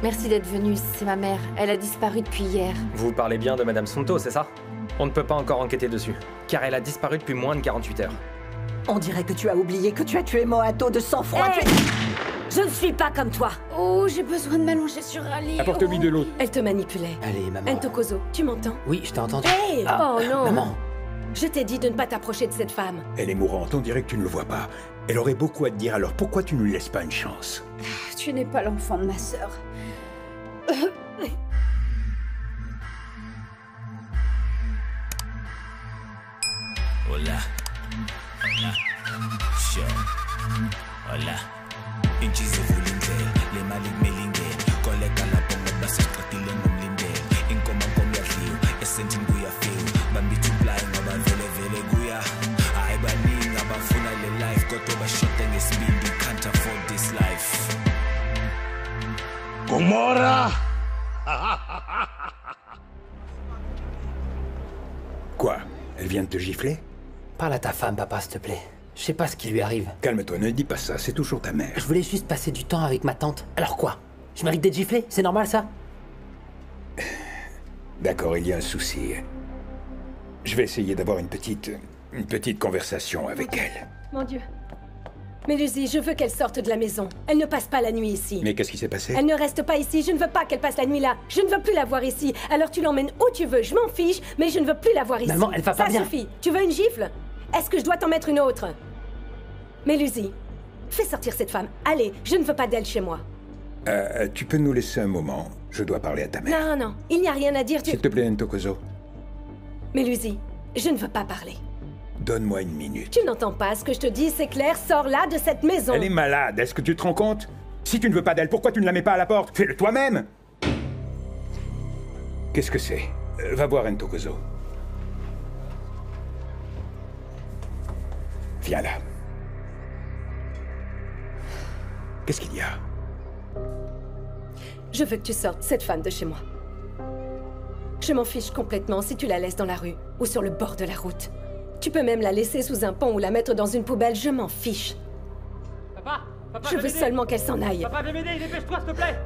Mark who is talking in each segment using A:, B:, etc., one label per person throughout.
A: Merci d'être venu, c'est ma mère. Elle a disparu depuis hier.
B: Vous parlez bien de Madame Sonto, c'est ça? On ne peut pas encore enquêter dessus, car elle a disparu depuis moins de 48 heures.
C: On dirait que tu as oublié que tu as tué Mohato de sang-froid.
D: Hey, je ne suis pas comme toi.
A: Oh, j'ai besoin de m'allonger sur Ali.
E: Apporte-lui de l'eau.
D: Elle te manipulait.
F: Allez, maman.
D: Ntokozo, tu m'entends?
F: Oui, je t'ai entendu.
D: Hey,
A: Oh non.
F: Maman.
D: je t'ai dit de ne pas t'approcher de cette femme.
E: Elle est mourante, on dirait que tu ne le vois pas. Elle aurait beaucoup à te dire, alors pourquoi tu ne lui laisses pas une chance?
A: Tu n'es pas l'enfant de ma sœur.
G: Hola. Hola. Sure. Hola. Inchizo vulindlela, le mali kumele koleka lapho ngoba sesiqedile ngomlindelo. Inkomo komyadliwa, esentini kuyafika. Bambithi uplay ngoba vele kuya. Hayi baningi abafuna le life kodwa bashote ngesibindi, can't afford this life.
E: Gomorra! Quoi? Elle vient de te gifler?
F: Parle à ta femme, papa, s'il te plaît. Je sais pas ce qui lui arrive.
E: Calme-toi, ne dis pas ça, c'est toujours ta mère.
F: Je voulais juste passer du temps avec ma tante. Alors quoi? Je mérite d'être giflé? C'est normal, ça?
E: D'accord, il y a un souci. Je vais essayer d'avoir une petite conversation avec elle.
D: Mon Dieu. Mélusie, je veux qu'elle sorte de la maison. Elle ne passe pas la nuit ici.
E: Mais qu'est-ce qui s'est passé?
D: Elle ne reste pas ici, je ne veux pas qu'elle passe la nuit là. Je ne veux plus la voir ici. Alors tu l'emmènes où tu veux, je m'en fiche, mais je ne veux plus la voir ici.
F: Maman, elle va pas bien.
D: Ça suffit. Tu veux une gifle? Est-ce que je dois t'en mettre une autre? Mélusie, fais sortir cette femme. Allez, je ne veux pas d'elle chez moi.
E: Tu peux nous laisser un moment? Je dois parler à ta mère.
D: Non, il n'y a rien à dire,
E: S'il te plaît, Ntokozo.
D: Mélusie, je ne veux pas parler.
E: Donne-moi une minute.
D: Tu n'entends pas ce que je te dis, c'est clair, sors là de cette maison.
E: Elle est malade, est-ce que tu te rends compte? Si tu ne veux pas d'elle, pourquoi tu ne la mets pas à la porte? Fais-le toi-même! Qu'est-ce que c'est? Va voir Ntokozo. Viens là. Qu'est-ce qu'il y a?
D: Je veux que tu sortes cette femme de chez moi. Je m'en fiche complètement si tu la laisses dans la rue ou sur le bord de la route. Tu peux même la laisser sous un pont ou la mettre dans une poubelle, je m'en fiche.
H: Papa,
D: Je veux seulement qu'elle s'en aille.
H: Papa, viens m'aider, dépêche-toi, s'il te plaît.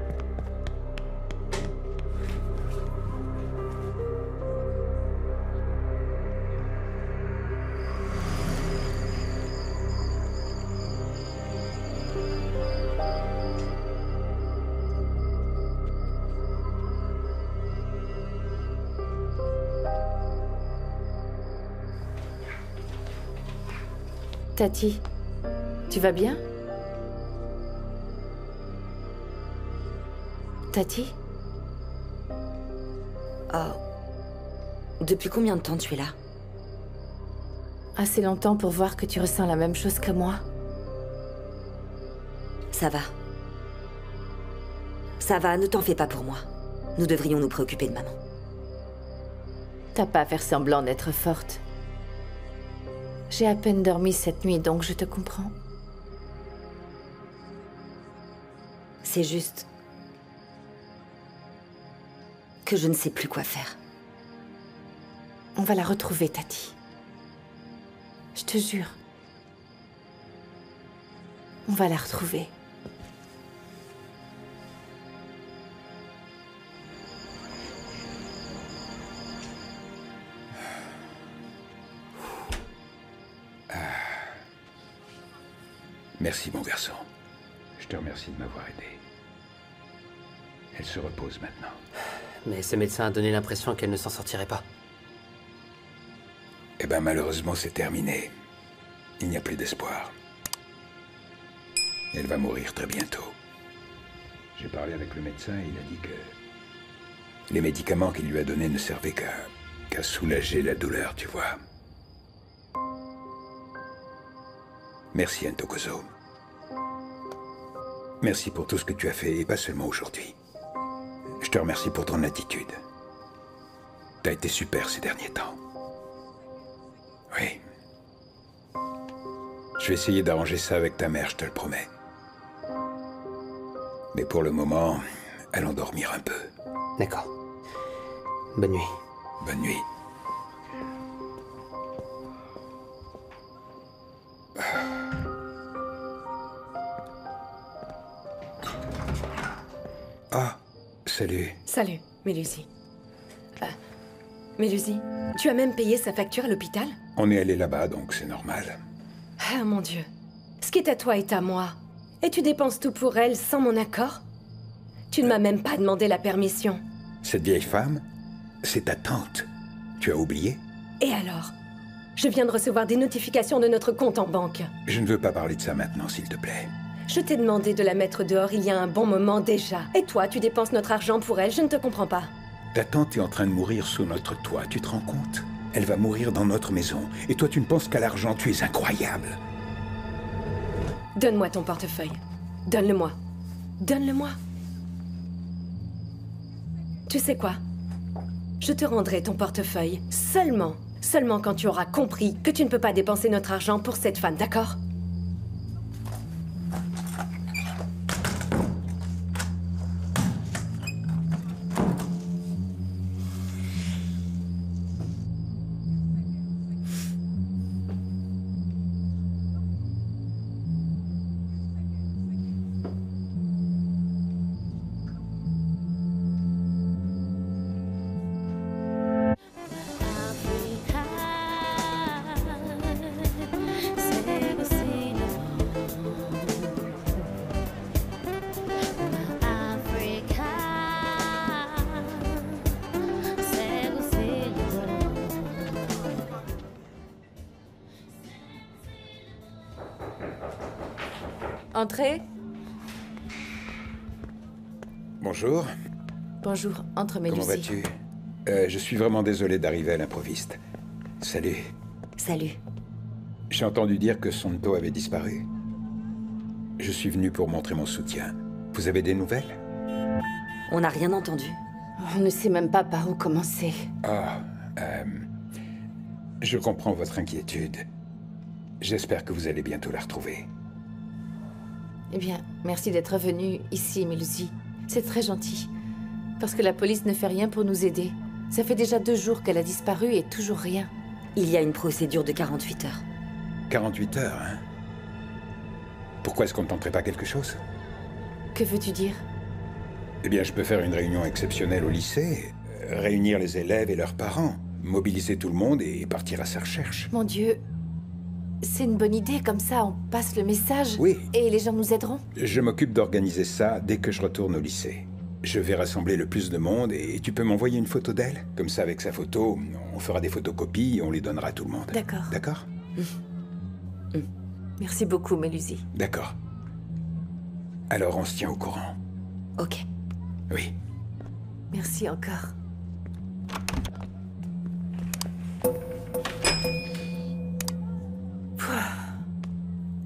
A: Tati, tu vas bien? Tati?
I: Oh. Depuis combien de temps tu es là?
A: Assez longtemps pour voir que tu ressens la même chose que moi.
I: Ça va. Ça va, ne t'en fais pas pour moi. Nous devrions nous préoccuper de maman.
A: T'as pas à faire semblant d'être forte. J'ai à peine dormi cette nuit, donc je te comprends.
I: C'est juste que je ne sais plus quoi faire.
A: On va la retrouver, Tati. Je te jure. On va la retrouver.
E: Merci, mon garçon. Je te remercie de m'avoir aidé. Elle se repose maintenant.
F: Mais ce médecin a donné l'impression qu'elle ne s'en sortirait pas.
E: Eh ben, malheureusement, c'est terminé. Il n'y a plus d'espoir. Elle va mourir très bientôt. J'ai parlé avec le médecin et il a dit que les médicaments qu'il lui a donnés ne servaient qu'à soulager la douleur, tu vois. Merci, Ntokozo. Merci pour tout ce que tu as fait, et pas seulement aujourd'hui. Je te remercie pour ton attitude. T'as été super ces derniers temps. Oui. Je vais essayer d'arranger ça avec ta mère, je te le promets. Mais pour le moment, allons dormir un peu.
F: D'accord. Bonne nuit.
E: Bonne nuit. Ah, Salut.
D: Salut, Mélusie. Mélusie, tu as même payé sa facture à l'hôpital?
E: On est allé là-bas, donc c'est normal.
D: Ah, mon Dieu. Ce qui est à toi est à moi. Et tu dépenses tout pour elle sans mon accord? Tu ne m'as même pas demandé la permission.
E: Cette vieille femme, c'est ta tante. Tu as oublié?
D: Et alors? Je viens de recevoir des notifications de notre compte en banque.
E: Je ne veux pas parler de ça maintenant, s'il te plaît.
D: Je t'ai demandé de la mettre dehors il y a un bon moment déjà. Et toi, tu dépenses notre argent pour elle, je ne te comprends pas.
E: Ta tante est en train de mourir sous notre toit, tu te rends compte? Elle va mourir dans notre maison. Et toi, tu ne penses qu'à l'argent, tu es incroyable.
D: Donne-moi ton portefeuille. Donne-le-moi. Donne-le-moi. Tu sais quoi? Je te rendrai ton portefeuille seulement quand tu auras compris que tu ne peux pas dépenser notre argent pour cette femme, d'accord?
A: Entrez.
E: Bonjour.
A: Bonjour, entre Mélusie.
E: Comment vas-tu? Je suis vraiment désolé d'arriver à l'improviste. Salut.
I: Salut.
E: J'ai entendu dire que Santo avait disparu. Je suis venu pour montrer mon soutien. Vous avez des nouvelles?
I: On n'a rien entendu.
A: On ne sait même pas par où commencer.
E: Je comprends votre inquiétude. J'espère que vous allez bientôt la retrouver.
A: Eh bien, merci d'être venu ici, Mélusie. C'est très gentil. Parce que la police ne fait rien pour nous aider. Ça fait déjà 2 jours qu'elle a disparu et toujours rien.
I: Il y a une procédure de 48 heures.
E: 48 heures, hein? Pourquoi est-ce qu'on ne tenterait pas quelque chose?
A: Que veux-tu dire?
E: Eh bien, je peux faire une réunion exceptionnelle au lycée, réunir les élèves et leurs parents, mobiliser tout le monde et partir à sa recherche.
A: Mon Dieu, c'est une bonne idée, comme ça on passe le message.
E: Oui.
A: Et les gens nous aideront.
E: Je m'occupe d'organiser ça dès que je retourne au lycée. Je vais rassembler le plus de monde et tu peux m'envoyer une photo d'elle? Comme ça, avec sa photo, on fera des photocopies et on les donnera à tout le monde.
A: D'accord.
E: D'accord?
A: Merci beaucoup, Mélusie.
E: D'accord. Alors, on se tient au courant.
I: Ok.
E: Oui.
A: Merci encore.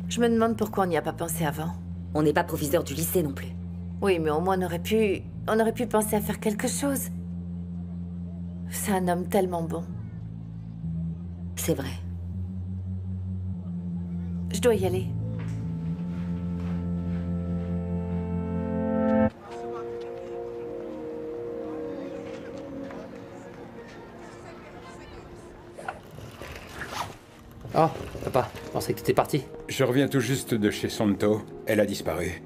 A: Je me demande pourquoi on n'y a pas pensé avant.
I: On n'est pas proviseur du lycée non plus.
A: Oui, mais au moins on aurait pu penser à faire quelque chose. C'est un homme tellement bon.
I: C'est vrai.
A: Je dois y aller.
F: Oh, papa, je pensais que tu étais parti.
E: Je reviens tout juste de chez Santo. Elle a disparu.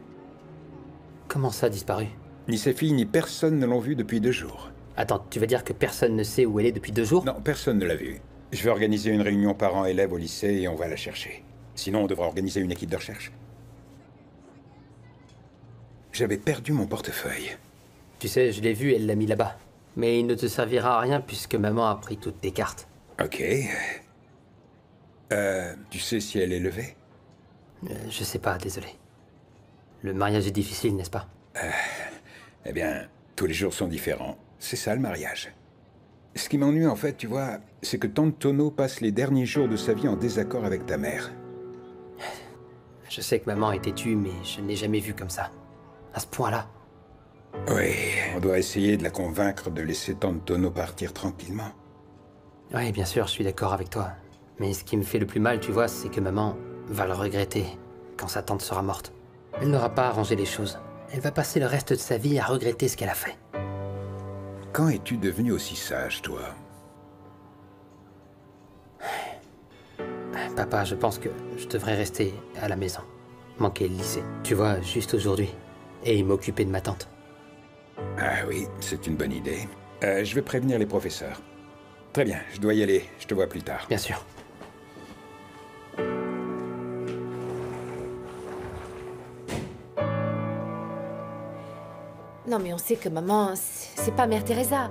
F: Comment ça a disparu?
E: Ni ses filles ni personne ne l'ont vue depuis 2 jours.
F: Attends, tu veux dire que personne ne sait où elle est depuis 2 jours?
E: Non, personne ne l'a vue. Je vais organiser une réunion parents-élèves au lycée et on va la chercher. Sinon, on devra organiser une équipe de recherche. J'avais perdu mon portefeuille.
F: Tu sais, je l'ai vu, elle l'a mis là-bas. Mais il ne te servira à rien puisque maman a pris toutes tes cartes.
E: Ok. Tu sais si elle est levée?
F: Je sais pas, désolé. Le mariage est difficile, n'est-ce pas?
E: Eh bien, tous les jours sont différents. C'est ça, le mariage. Ce qui m'ennuie, en fait, tu vois, c'est que Tante Tono passe les derniers jours de sa vie en désaccord avec ta mère.
F: Je sais que maman a été tue, mais je ne l'ai jamais vue comme ça. À ce point-là.
E: Oui, on doit essayer de la convaincre de laisser Tante Tono partir tranquillement.
F: Oui, bien sûr, je suis d'accord avec toi. Mais ce qui me fait le plus mal, tu vois, c'est que maman va le regretter quand sa tante sera morte. Elle n'aura pas arrangé les choses. Elle va passer le reste de sa vie à regretter ce qu'elle a fait.
E: Quand es-tu devenu aussi sage, toi?
F: Papa, je pense que je devrais rester à la maison. Manquer le lycée. Tu vois, juste aujourd'hui. Et m'occuper de ma tante.
E: Ah oui, c'est une bonne idée. Je vais prévenir les professeurs. Très bien, je dois y aller. Je te vois plus tard.
F: Bien sûr.
A: Non, mais on sait que maman, c'est pas Mère Teresa.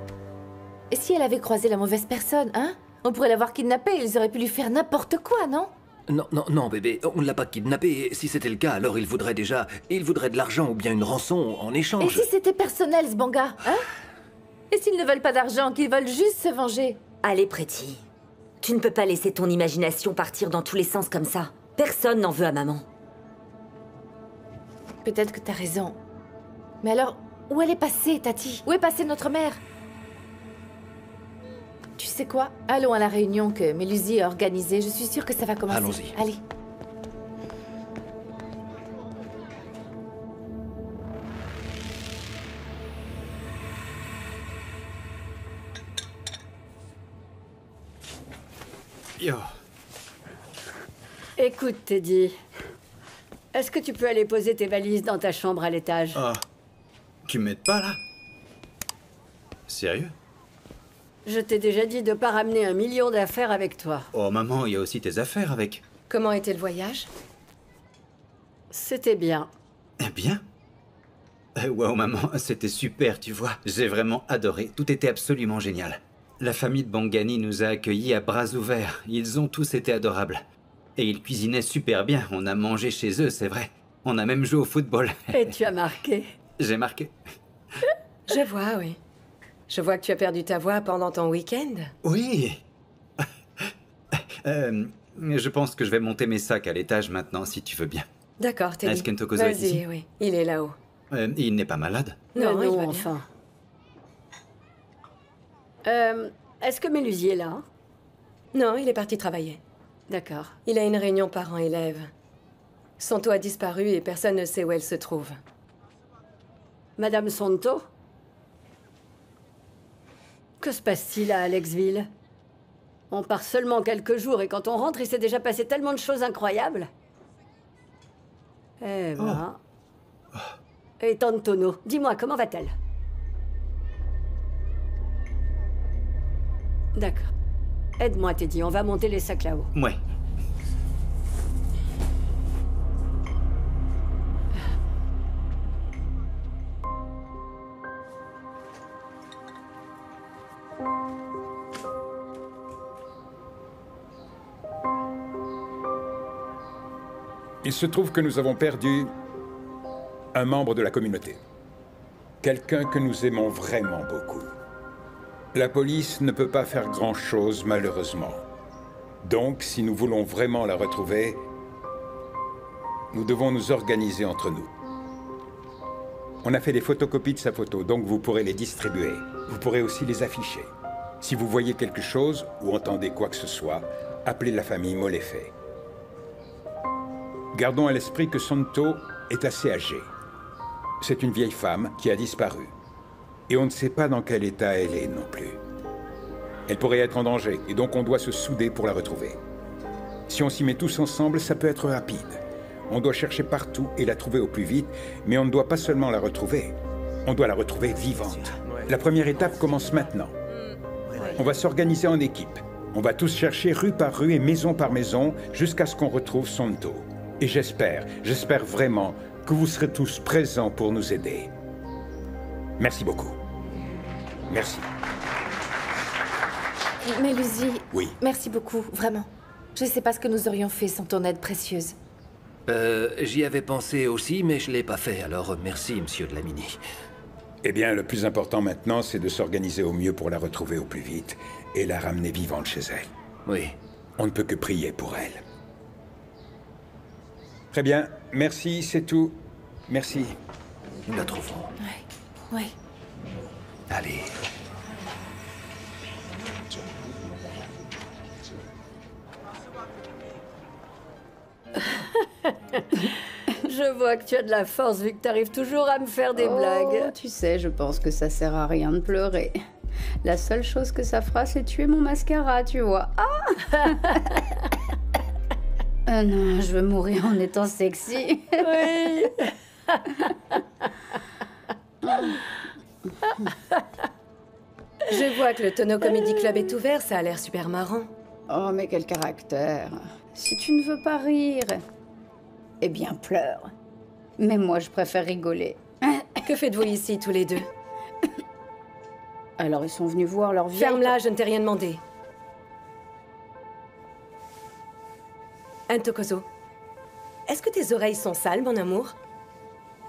A: Et si elle avait croisé la mauvaise personne, hein? On pourrait l'avoir kidnappée, ils auraient pu lui faire n'importe quoi, non?
J: Non, bébé, on ne l'a pas kidnappé. Si c'était le cas, alors il voudrait de l'argent ou bien une rançon en échange.
A: Et si c'était personnel, ce banga, hein? Et s'ils ne veulent pas d'argent, qu'ils veulent juste se venger?
I: Allez, Pretty. Tu ne peux pas laisser ton imagination partir dans tous les sens comme ça. Personne n'en veut à maman.
A: Peut-être que t'as raison. Mais alors, où elle est passée, Tati? Où est passée notre mère? Tu sais quoi? Allons à la réunion que Mélusie a organisée. Je suis sûre que ça va commencer.
J: Allons-y.
A: Allez.
J: Yo.
K: Écoute, Teddy. Est-ce que tu peux aller poser tes valises dans ta chambre à l'étage?
L: Ah. Tu m'aides pas, là? Sérieux?
K: Je t'ai déjà dit de pas ramener 1 million d'affaires avec toi.
L: Oh, maman, il y a aussi tes affaires avec.
D: Comment était le voyage?
K: C'était bien.
L: Bien? Wow, maman, c'était super, tu vois. J'ai vraiment adoré. Tout était absolument génial. La famille de Bangani nous a accueillis à bras ouverts. Ils ont tous été adorables. Et ils cuisinaient super bien. On a mangé chez eux, c'est vrai. On a même joué au football.
K: Et tu as marqué.
L: J'ai marqué.
D: Je vois, oui. Je vois que tu as perdu ta voix pendant ton week-end.
L: Oui. Je pense que je vais monter mes sacs à l'étage maintenant, si tu veux bien.
D: D'accord, Teddy.
L: Est-ce qu'Entokozo est ici?
D: Vas-y, oui. Il est là-haut.
L: Il n'est pas malade?
D: Non, il va bien.
K: enfin. Est-ce que Mélusie est là?
D: Non, il est parti travailler.
K: D'accord.
D: Il a une réunion parents-élèves. Santo a disparu et personne ne sait où elle se trouve.
K: Madame Santo? Que se passe-t-il à Alexville? On part seulement quelques jours et quand on rentre, il s'est déjà passé tellement de choses incroyables. Eh ben... Et Tante Tono, dis-moi, comment va-t-elle? D'accord. Aide-moi, Teddy, on va monter les sacs là-haut.
L: Ouais.
E: Il se trouve que nous avons perdu un membre de la communauté. Quelqu'un que nous aimons vraiment beaucoup. La police ne peut pas faire grand-chose, malheureusement. Donc, si nous voulons vraiment la retrouver, nous devons nous organiser entre nous. On a fait des photocopies de sa photo, donc vous pourrez les distribuer. Vous pourrez aussi les afficher. Si vous voyez quelque chose ou entendez quoi que ce soit, appelez la famille Molefe. Gardons à l'esprit que Santo est assez âgée. C'est une vieille femme qui a disparu. Et on ne sait pas dans quel état elle est non plus. Elle pourrait être en danger, et donc on doit se souder pour la retrouver. Si on s'y met tous ensemble, ça peut être rapide. On doit chercher partout et la trouver au plus vite, mais on ne doit pas seulement la retrouver, on doit la retrouver vivante. La première étape commence maintenant. On va s'organiser en équipe. On va tous chercher rue par rue et maison par maison jusqu'à ce qu'on retrouve Santo. Et j'espère vraiment que vous serez tous présents pour nous aider. Merci beaucoup. Merci.
A: Mélusie,
E: oui.
A: Merci beaucoup, vraiment. Je ne sais pas ce que nous aurions fait sans ton aide précieuse.
J: J'y avais pensé aussi, mais je l'ai pas fait, alors merci, monsieur de la Mini.
E: Eh bien, le plus important maintenant, c'est de s'organiser au mieux pour la retrouver au plus vite et la ramener vivante chez elle.
J: Oui.
E: On ne peut que prier pour elle. Très bien, merci, c'est tout. Merci.
J: Nous la trouverons.
A: Oui.
J: Allez.
K: Je vois que tu as de la force vu que t'arrives toujours à me faire des blagues.
M: Tu sais, je pense que ça sert à rien de pleurer. La seule chose que ça fera, c'est tuer mon mascara, tu vois. Ah non, je veux mourir en étant sexy.
K: Oui.
D: Je vois que le Tonneau Comedy Club est ouvert, ça a l'air super marrant.
M: Oh, mais quel caractère. Si tu ne veux pas rire, eh bien pleure. Mais moi, je préfère rigoler.
D: Que faites-vous ici, tous les deux?
M: Alors, ils sont venus voir leur vieille...
D: Ferme-la, je ne t'ai rien demandé. Antokozo, est-ce que tes oreilles sont sales, mon amour?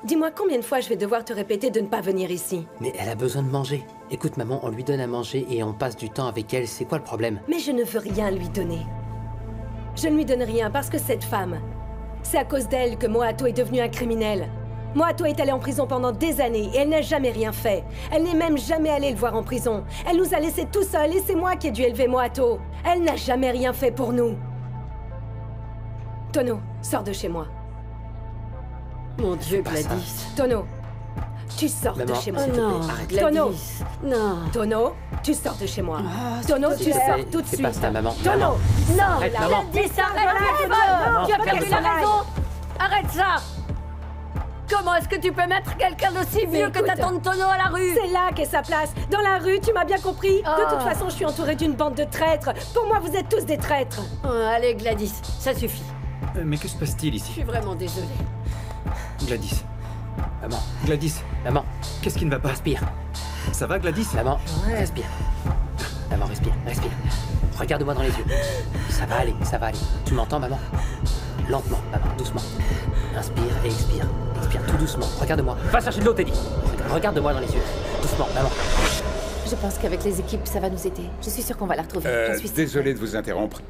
D: Dis-moi combien de fois je vais devoir te répéter de ne pas venir ici.
F: Mais elle a besoin de manger. Écoute, maman, on lui donne à manger et on passe du temps avec elle. C'est quoi le problème?
D: Mais je ne veux rien lui donner. Je ne lui donne rien parce que cette femme, c'est à cause d'elle que Moato est devenu un criminel. Moato est allée en prison pendant des années et elle n'a jamais rien fait. Elle n'est même jamais allée le voir en prison. Elle nous a laissés tout seuls et c'est moi qui ai dû élever Moato. Elle n'a jamais rien fait pour nous. Tono, sors de chez moi.
K: Mon Dieu, Gladys.
D: Tono, tu sors de chez moi.
K: Oh non,
D: Arrête.
K: Gladys.
D: Tono.
K: Non.
D: Tono, tu sors de chez moi. Tono, tu sors tout de suite.
F: Fais pas ça, maman.
D: Tono,
F: Maman.
K: Non,
F: Arrête, maman.
K: Gladys, arrête. Tu as perdu la raison. Arrête ça. Comment est-ce que tu peux mettre quelqu'un d'aussi vieux que ta tante Tono à la rue?
D: C'est là qu'est sa place. Dans la rue, tu m'as bien compris. De toute façon, je suis entourée d'une bande de traîtres. Pour moi, vous êtes tous des traîtres.
K: Oh, allez, Gladys, ça suffit.
L: Mais que se passe-t-il
K: Je
L: ici?
K: suis vraiment désolée.
L: Gladys.
F: Maman.
L: Gladys.
F: Maman.
L: Qu'est-ce qui ne va pas?
F: Respire.
L: Ça va, Gladys?
F: Maman, respire. Maman, respire, respire. Regarde-moi dans les yeux. Ça va aller, ça va aller. Tu m'entends, maman? Lentement, maman, doucement. Inspire et expire. Expire tout doucement. Regarde-moi. Va chercher de l'eau, Teddy. Regarde-moi dans les yeux. Doucement, maman.
A: Je pense qu'avec les équipes, ça va nous aider. Je suis sûre qu'on va la retrouver. J'en suis sûre.
E: Désolé de vous interrompre.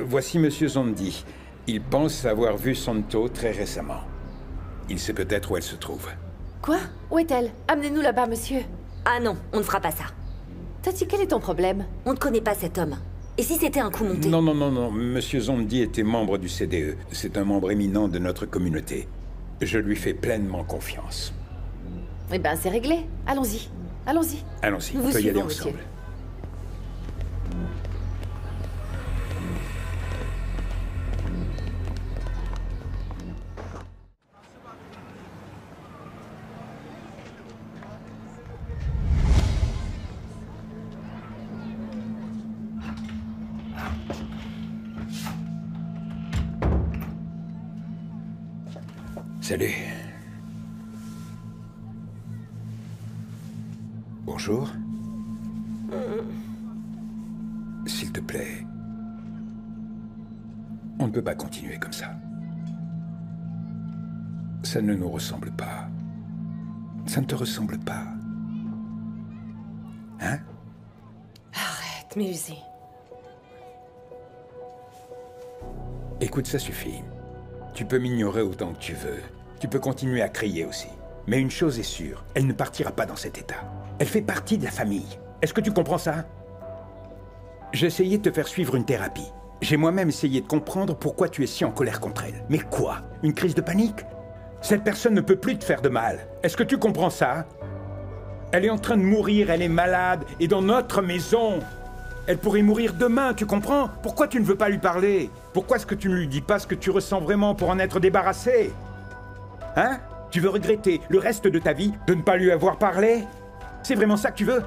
E: Voici Monsieur Zondi. Il pense avoir vu Santo très récemment. Il sait peut-être où elle se trouve.
A: Quoi? Où est-elle? Amenez-nous là-bas, monsieur.
I: Ah non, on ne fera pas ça.
A: Tati, quel est ton problème?
I: On ne connaît pas cet homme. Et si c'était un coup monté?
E: Non. Monsieur Zondi était membre du CDE. C'est un membre éminent de notre communauté. Je lui fais pleinement confiance.
A: Eh ben, c'est réglé. Allons-y. Allons-y.
E: Allons-y,
A: Nous
E: on
A: vous
E: peut y aller
A: suivons, monsieur.
E: ensemble. Salut. Bonjour. S'il te plaît. On ne peut pas continuer comme ça. Ça ne nous ressemble pas. Ça ne te ressemble pas. Hein?
D: Arrête, Mélusie.
E: Écoute, ça suffit. Tu peux m'ignorer autant que tu veux. Tu peux continuer à crier aussi. Mais une chose est sûre, elle ne partira pas dans cet état. Elle fait partie de la famille. Est-ce que tu comprends ça? J'ai essayé de te faire suivre une thérapie. J'ai moi-même essayé de comprendre pourquoi tu es si en colère contre elle. Mais quoi? Une crise de panique? Cette personne ne peut plus te faire de mal. Est-ce que tu comprends ça? Elle est en train de mourir, elle est malade, et dans notre maison. Elle pourrait mourir demain, tu comprends? Pourquoi tu ne veux pas lui parler? Pourquoi est-ce que tu ne lui dis pas ce que tu ressens vraiment pour en être débarrassé? Hein? Tu veux regretter le reste de ta vie de ne pas lui avoir parlé? C'est vraiment ça que tu veux?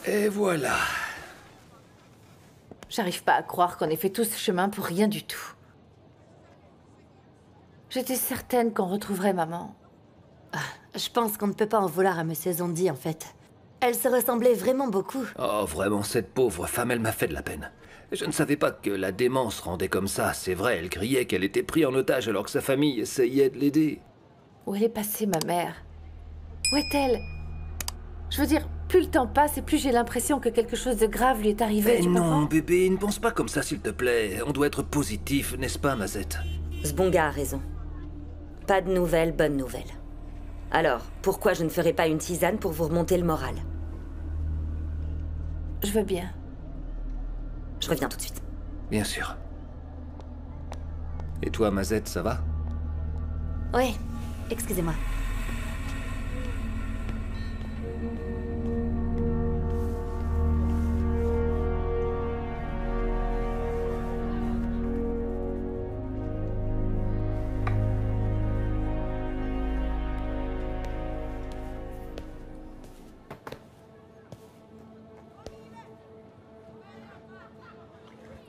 J: Et voilà.
A: J'arrive pas à croire qu'on ait fait tout ce chemin pour rien du tout. J'étais certaine qu'on retrouverait maman.
I: Je pense qu'on ne peut pas en vouloir à Monsieur Zondi, en fait. Elle se ressemblait vraiment beaucoup.
J: Oh, vraiment, cette pauvre femme, elle m'a fait de la peine. Je ne savais pas que la démence rendait comme ça. C'est vrai, elle criait qu'elle était prise en otage alors que sa famille essayait de l'aider.
A: Où elle est passée, ma mère? Où est-elle? Je veux dire, plus le temps passe et plus j'ai l'impression que quelque chose de grave lui est arrivé.
J: Mais
A: tu
J: non,
A: comprends?
J: bébé, ne pense pas comme ça, s'il te plaît. On doit être positif, n'est-ce pas, Mazette?
I: Zbonga a raison. Pas de nouvelles, bonnes nouvelles. Alors, pourquoi je ne ferais pas une tisane pour vous remonter le moral?
A: Je veux bien.
I: Je reviens tout de suite.
J: Bien sûr. Et toi, Mazette, ça va?
I: Ouais, excusez-moi.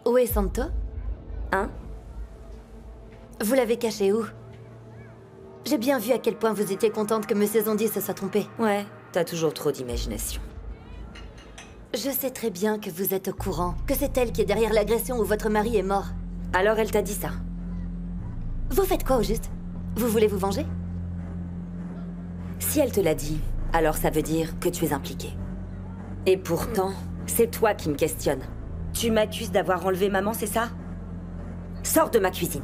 N: Où est Santo?
I: Hein?
N: Vous l'avez caché où? J'ai bien vu à quel point vous étiez contente que Monsieur Zondi se soit trompé.
I: Ouais, t'as toujours trop d'imagination.
N: Je sais très bien que vous êtes au courant, que c'est elle qui est derrière l'agression où votre mari est mort.
I: Alors elle t'a dit ça?
N: Vous faites quoi au juste? Vous voulez vous venger?
I: Si elle te l'a dit, alors ça veut dire que tu es impliqué. Et pourtant, c'est toi qui me questionnes. Tu m'accuses d'avoir enlevé maman, c'est ça? Sors de ma cuisine.